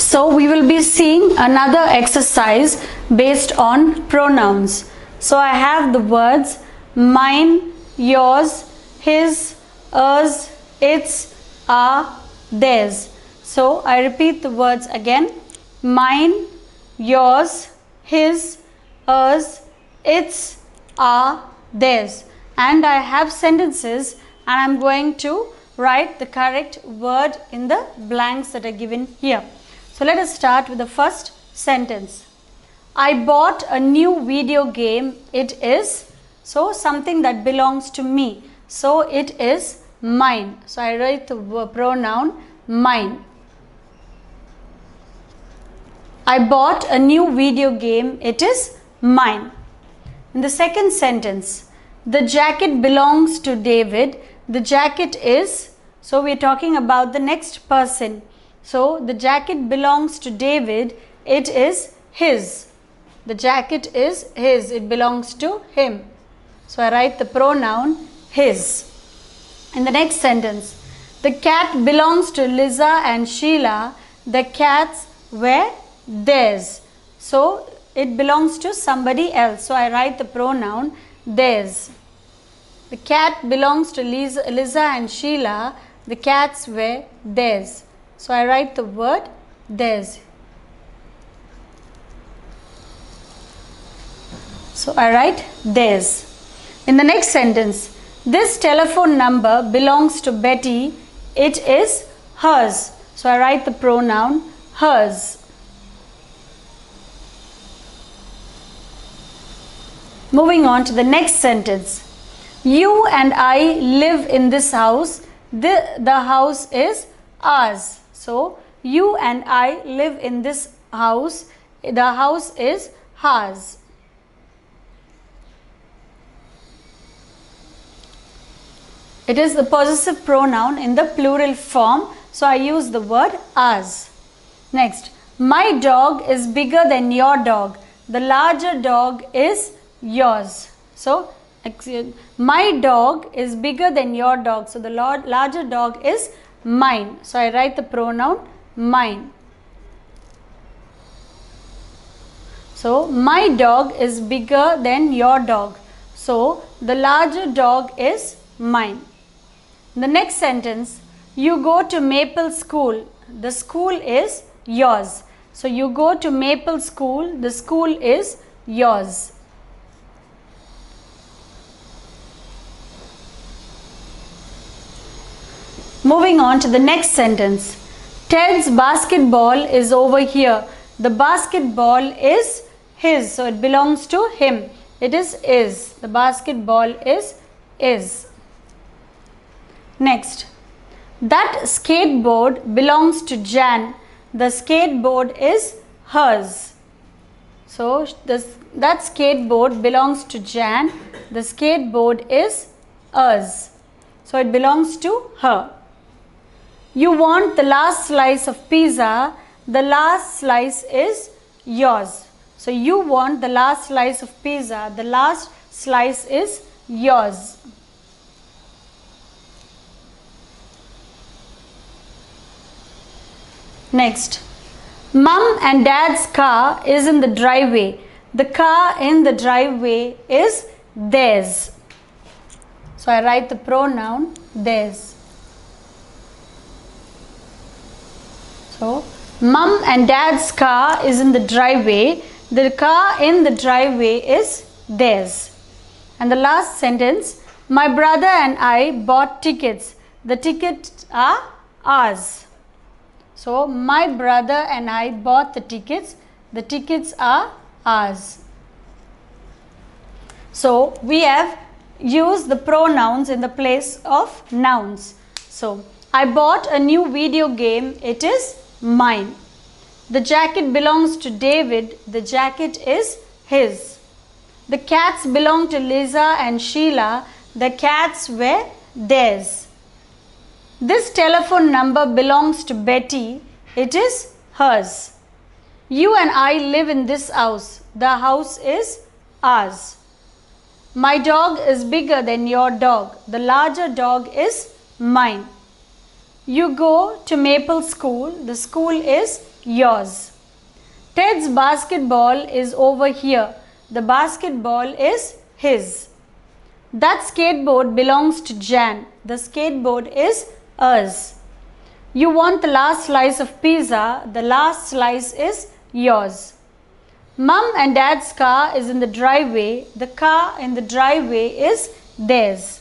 So we will be seeing another exercise based on pronouns. So I have the words mine, yours, his, hers, its, our, theirs. So I repeat the words again. Mine, yours, his, hers, its, our, theirs. And I have sentences and I am going to write the correct word in the blanks that are given here. So let us start with the first sentence. I bought a new video game. It is, so something that belongs to me. So it is mine. So I write the pronoun mine. I bought a new video game. It is mine. In the second sentence, the jacket belongs to David. The jacket is, so we are talking about the next person. So the jacket belongs to David. It is his. The jacket is his. It belongs to him. So I write the pronoun his. In the next sentence, the cat belongs to Liza and Sheila. The cats were theirs. So it belongs to somebody else. So I write the pronoun theirs. The cat belongs to Liza and Sheila. The cats were theirs. So I write the word theirs. So I write theirs. In the next sentence, this telephone number belongs to Betty. It is hers. So I write the pronoun hers. Moving on to the next sentence. You and I live in this house. The house is ours. So you and I live in this house. The house is ours. It is the possessive pronoun in the plural form. So I use the word ours. Next, my dog is bigger than your dog. The larger dog is yours. So my dog is bigger than your dog. So the larger dog is mine. So I write the pronoun mine. So my dog is bigger than your dog. So the larger dog is mine. The next sentence, you go to Maple School. The school is yours. So you go to Maple School. The school is yours. Moving on to the next sentence. Ted's basketball is over here. The basketball is his. So it belongs to him. It is. The basketball is. Next. That skateboard belongs to Jan. The skateboard is hers. So that skateboard belongs to Jan. The skateboard is hers. So it belongs to her. You want the last slice of pizza. The last slice is yours. So you want the last slice of pizza. The last slice is yours. Next, Mom and Dad's car is in the driveway. The car in the driveway is theirs. So I write the pronoun theirs. So, Mom and Dad's car is in the driveway. The car in the driveway is theirs. And the last sentence, my brother and I bought tickets. The tickets are ours. So, my brother and I bought the tickets. The tickets are ours. So, we have used the pronouns in the place of nouns. So, I bought a new video game. It is mine. The jacket belongs to David. The jacket is his. The cats belong to Liza and Sheila. The cats were theirs. This telephone number belongs to Betty. It is hers. You and I live in this house. The house is ours. My dog is bigger than your dog. The larger dog is mine. You go to Maple School. The school is yours. Ted's basketball is over here. The basketball is his. That skateboard belongs to Jan. The skateboard is ours. You want the last slice of pizza. The last slice is yours. Mum and Dad's car is in the driveway. The car in the driveway is theirs.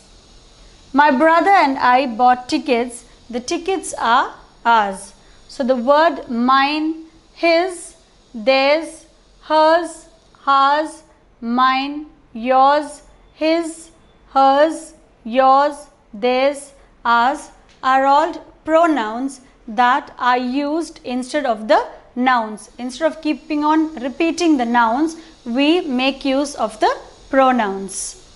My brother and I bought tickets. The tickets are ours. So the word mine, his, theirs, hers, ours, mine, yours, his, hers, yours, theirs, ours are all pronouns that are used instead of the nouns. Instead of keeping on repeating the nouns, we make use of the pronouns.